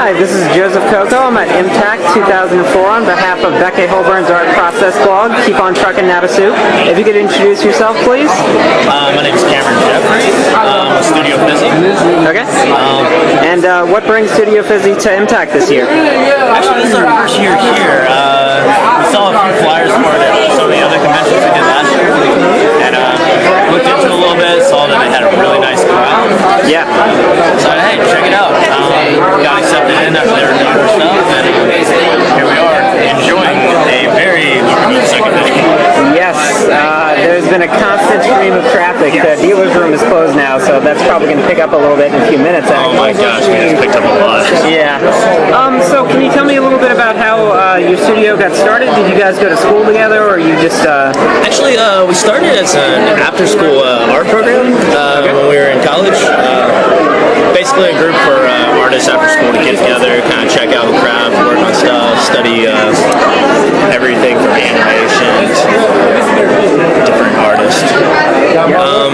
Hi, this is Joseph Coco. I'm at MTAC 2004 on behalf of Becca Holburn's Art Process blog. Keep on trucking now to soup. If you could introduce yourself, please. My name is Cameron Jeffrey. I'm a Studio Fizzy. Okay. And what brings Studio Fizzy to MTAC this year? Actually, this is our first year here. We saw a few flyers for it at some of the other conventions we did last year. And looked into it a little bit, saw that they had a really nice crowd. Yeah. So, hey, check it out. Got accepted in after they were doing their stuff, and here we are, enjoying a very lucrative second edition. Yes, there's been a constant stream of traffic. The dealer's room is closed now, so that's probably going to pick up a little bit in a few minutes. Oh my gosh, we just picked up a lot. Yeah. So can you tell me a little bit about how your studio got started? Did you guys go to school together, or you just... Actually, we started as an after-school art program when we were in college. Basically a group for artists after school to get together, kind of check out the craft, work on stuff, study everything from animation to different artists.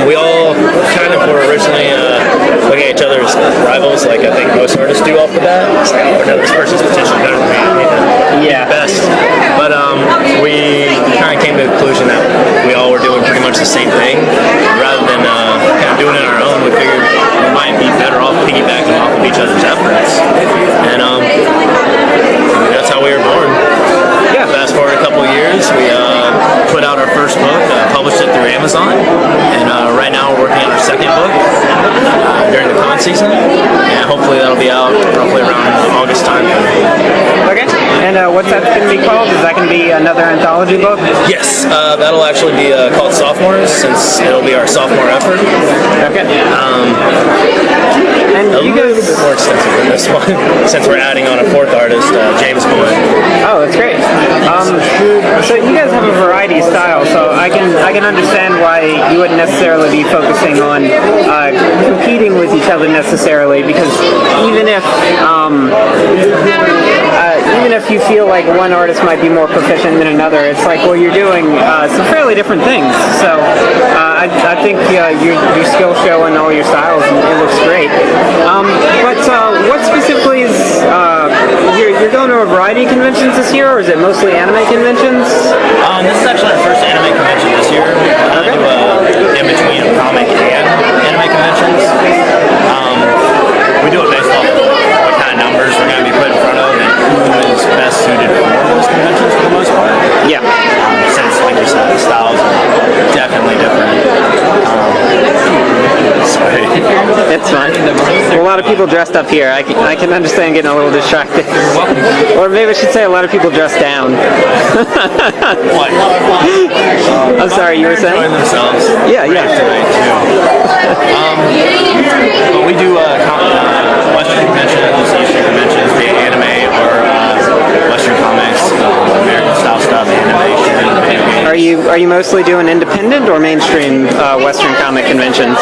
We all kind of were originally looking at each other as rivals, like I think most artists do off the bat. It's like, oh no, this person's potentially better than me. I need to be the best. But we kind of came to the conclusion that we all were doing pretty much the same thing. Rather than kind of doing it on our own, we figured we might be better off piggybacking off of each other's efforts. And that's how we were born. Yeah. Fast forward a couple of years, we put out our first book, published it through Amazon, and right now we're working on our second book during the con season, and hopefully that'll be out roughly around August time. Okay. And what's that going to be called? Is that going to be another anthology book? Yes, that'll actually be called Sophomores, since it'll be our sophomore effort. Okay. And a you little guys... bit more extensive than this one, since we're adding on a fourth artist, James Cohen. Oh, that's great. So you guys have a variety of styles, so I can understand why you wouldn't necessarily be focusing on competing with each other necessarily, because even if you feel like one artist might be more proficient than another, it's like, well, you're doing some fairly different things. So I think your skill show in all your styles, and it looks great. But what specifically is you're going to a variety of conventions this year, or is it mostly anime conventions? This is actually our first anime convention this year. We do in between comic and anime conventions. We do it based off of what kind of numbers we're going to be put in front of and who is best suited for those conventions for the most part. Yeah. Since, like you said, the styles are definitely different. Sorry. It's fine. A lot of people dressed up here. I can understand getting a little distracted. Or maybe I should say a lot of people dressed down. What? I'm sorry, you were saying? Enjoying themselves. Yeah. Tonight too. But we do Western conventions, Eastern conventions, be it anime or Western comics, American style stuff, animation. Are you mostly doing independent or mainstream Western comic conventions?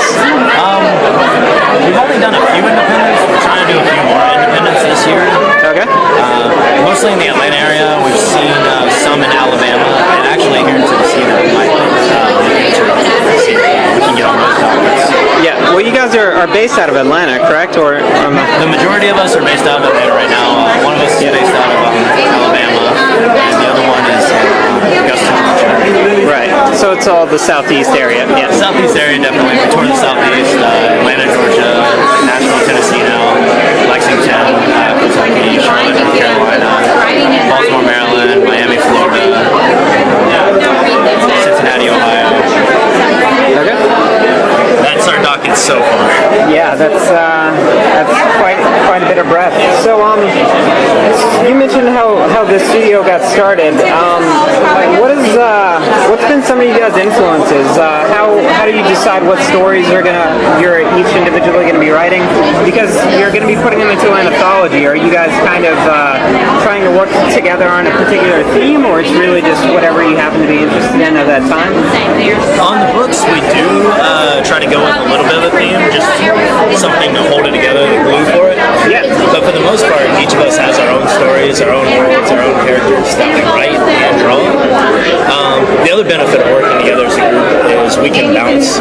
We've only done a few independents. We're trying to do a few more independents this year. Okay. Mostly in the Atlanta area. We've seen some in Alabama, and actually here in Tennessee that we might see if we can get on those topics. Yeah. Well, you guys are based out of Atlanta, correct? Or the majority of us are based out of Atlanta right now. One of us is based out of Alabama, and the other one is Augusta, Georgia. Right. So it's all the southeast area. Yeah. Southeast area, definitely. We toured the southeast, Atlanta, Georgia, Nashville, Tennessee now, Lexington, Kentucky, Charlotte, North Carolina, Baltimore, Maryland, Miami, Florida, Cincinnati, Ohio. Okay. That's our docket so far. Yeah, that's quite a bit of breadth. So you mentioned how the studio got started. What's been some of you guys' influences? How do you decide what stories you're each individually gonna be writing? Because you're gonna be putting them into an anthology. Are you guys kind of trying to work together on a particular theme, or it's really just whatever you happen to be interested in at that time? On the books, we do try to go with a little bit of a theme, just something to hold it together, the glue for it. Yeah. But for the most part, each of us has our own stories, our own worlds, our own characters that we write and draw. The other benefit of working together as a group is because we can bounce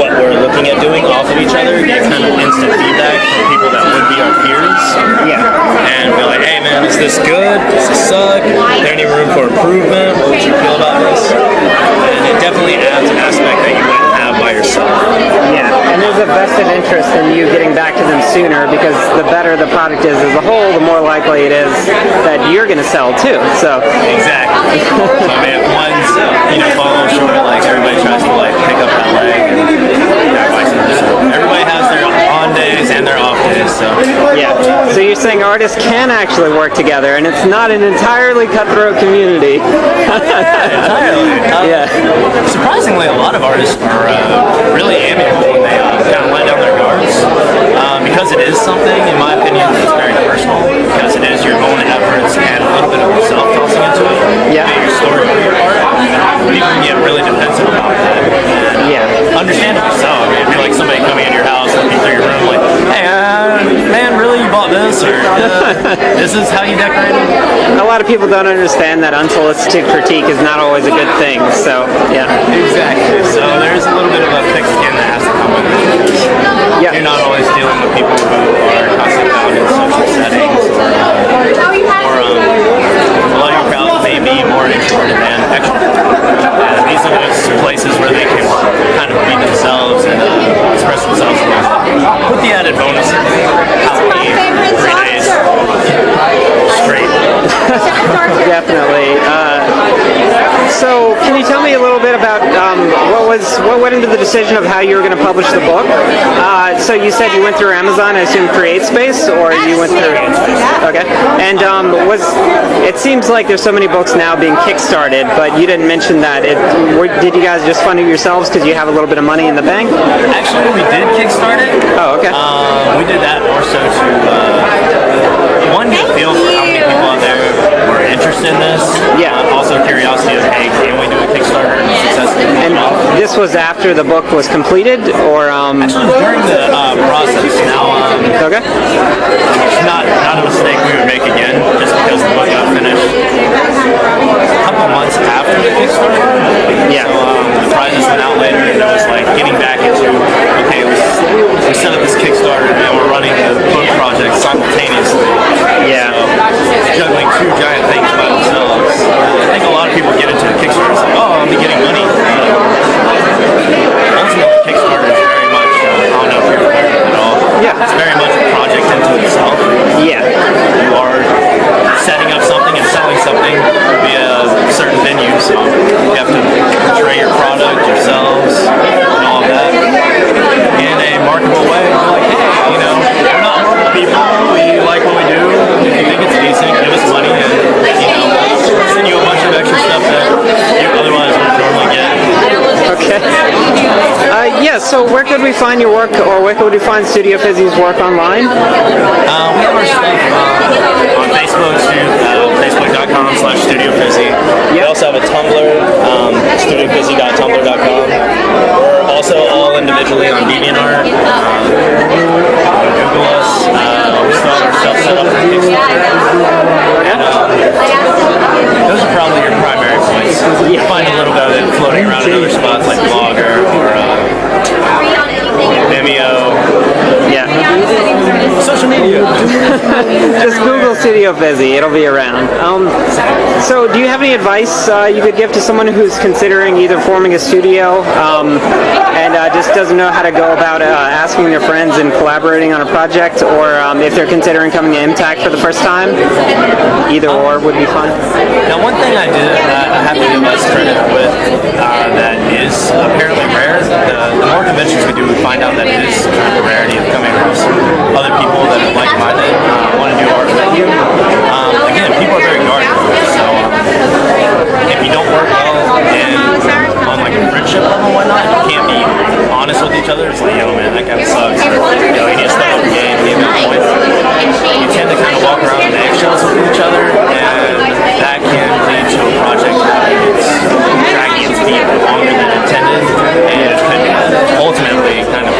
what we're looking at doing off of each other, get kind of instant feedback from people that would be our peers. And be like, hey man, is this good? Does this suck? Is there any room for improvement? What would you feel about this? And it definitely adds an aspect that you wouldn't have by yourself. And there's a vested interest in you getting back to them sooner, because the better the product is as a whole, the more likely it is that you're going to sell too. So exactly. So I mean, if one's falling short, like everybody tries to like pick up that leg, and everybody has their on days and their off days. So so you're saying artists can actually work together, and it's not an entirely cutthroat community. Entirely. Surprisingly, a lot of artists are really amiable when they kind of let down their guards, because it is something, in my opinion, that's very personal, because it is your own efforts and a little bit of yourself tossing into it. Your story of your art. People can get really defensive about that. Understandably so. I mean, if you're like somebody coming in your house, looking through your room, like, hey, man, really, you bought this, or this is how you decorate it? A lot of people don't understand that unsolicited critique is not always a good thing. So exactly. So there's a little bit of a thick skin that has to come with it, because you're not always dealing with people who are constantly found in social settings, or a lot of your crowd may be more introverted than extroverted. These are those places where they can kind of be themselves and express themselves with the added bonus of happy 3 days straight. Definitely. So, can you tell me a little bit about what went into the decision of how you were going to publish the book? So you said you went through Amazon, I assume CreateSpace, or you went through? Okay. And it seems like there's so many books now being kickstarted, but you didn't mention that. Did you guys just fund it yourselves because you have a little bit of money in the bank? Actually, we did kickstart it. Oh, okay. We did that more so to get a feel for how many people out there were interested in this. Also curiosity of, hey, can we do a Kickstarter successfully? And this was after the book was completed, or actually during the process. Now, it's not a mistake we would make again, just because the book got finished a couple months after the Kickstarter. So the prizes went out later, and it was like getting back into, okay, we set up this Kickstarter and we're running the book project simultaneously. So, juggling two giant things by themselves. I think a lot of people get into the Kickstarter and say, oh, I'll be getting money. Ultimately, Kickstarter is very much, I don't know if you're aware of it at all. It's very much a project into itself. You are setting up something and selling something via certain venues. So you have to portray your product, yourselves, and all of that in a marketable way. Like, hey, we're not horrible people. We like what we do. If you think it's decent, give us money, and send you a bunch of extra stuff that you otherwise wouldn't normally get. Okay. So where could we find your work, or where could we find Studio Fizzy's work online? We have our stuff on Facebook, facebook.com/StudioFizzy. We also have a Tumblr, studiofizzy.tumblr.com. We're also all individually on DeviantArt. Google us. We still have our stuff set up for Kickstarter. Those are probably your primary points. You find a little bit of it floating around in other spots like Blogger or Vimeo. Social media. Just Google Studio Fizzy. It'll be around. So do you have any advice you could give to someone who's considering either forming a studio and just doesn't know how to go about asking their friends and collaborating on a project, or if they're considering coming to MTAC for the first time? Either or would be fine. Now, one thing I have to give us credit with that is apparently rare. The more conventions we do, we find out that it is kind of a rarity of coming across other people that are like-minded, want to do art with you. Again, people are very guarded, so if you don't work well on like a friendship level and whatnot, you can't be honest with each other. It's like, yo man, that kind of sucks, or you need to step up the game, leave that point. You tend to kind of walk around in eggshells with each other, and that can lead to a project dragging its feet longer than intended, and it could ultimately kind of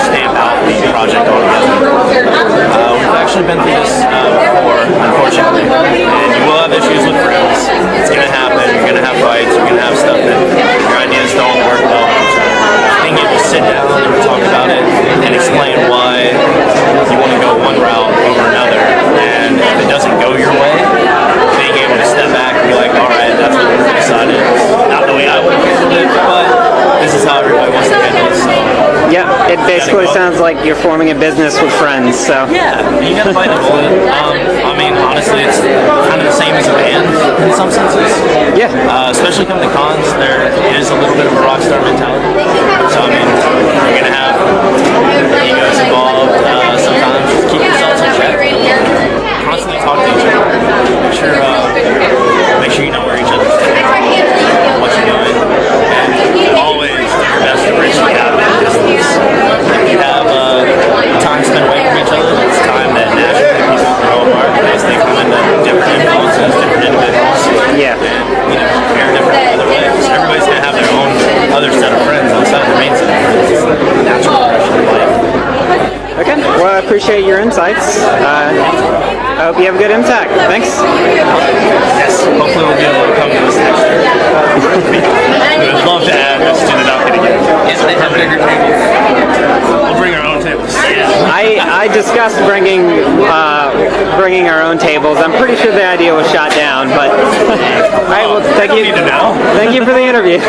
stamp out the project altogether. We've actually been through this before, unfortunately, and you will have issues with friends. It's going to happen. You're going to have fights. You're going to have stuff that your ideas don't work well with each like you're forming a business with friends. So Yeah, you gotta bite the bullet. I mean, honestly, it's kind of the same as a band in some senses. yeah, Especially coming to cons, there is a little bit of a rock star mentality. So I mean, you're gonna have egos involved. Sometimes just keep yourself in check. Constantly talk to each other. Make sure you know where each other's standing, what you're doing, and always do your best to bridge the gap at a distance. If you have time spent away from each other, it's time that naturally people grow apart because they come into different influences, different individuals. yeah. And, you know, care different in other ways. Everybody's gonna have their own other set of friends outside of the main set of friends. It's the natural progression of life. Okay. Well, I appreciate your insights. I hope you have a good MTAC. Thanks. Yes, hopefully we'll be able to come to this next year. We'd love to add a student outfit again. Yes, they have bigger tables. We'll bring our own tables. I discussed bringing our own tables. I'm pretty sure the idea was shot down, but all right. Well, thank you. Need to know. Thank you for the interview.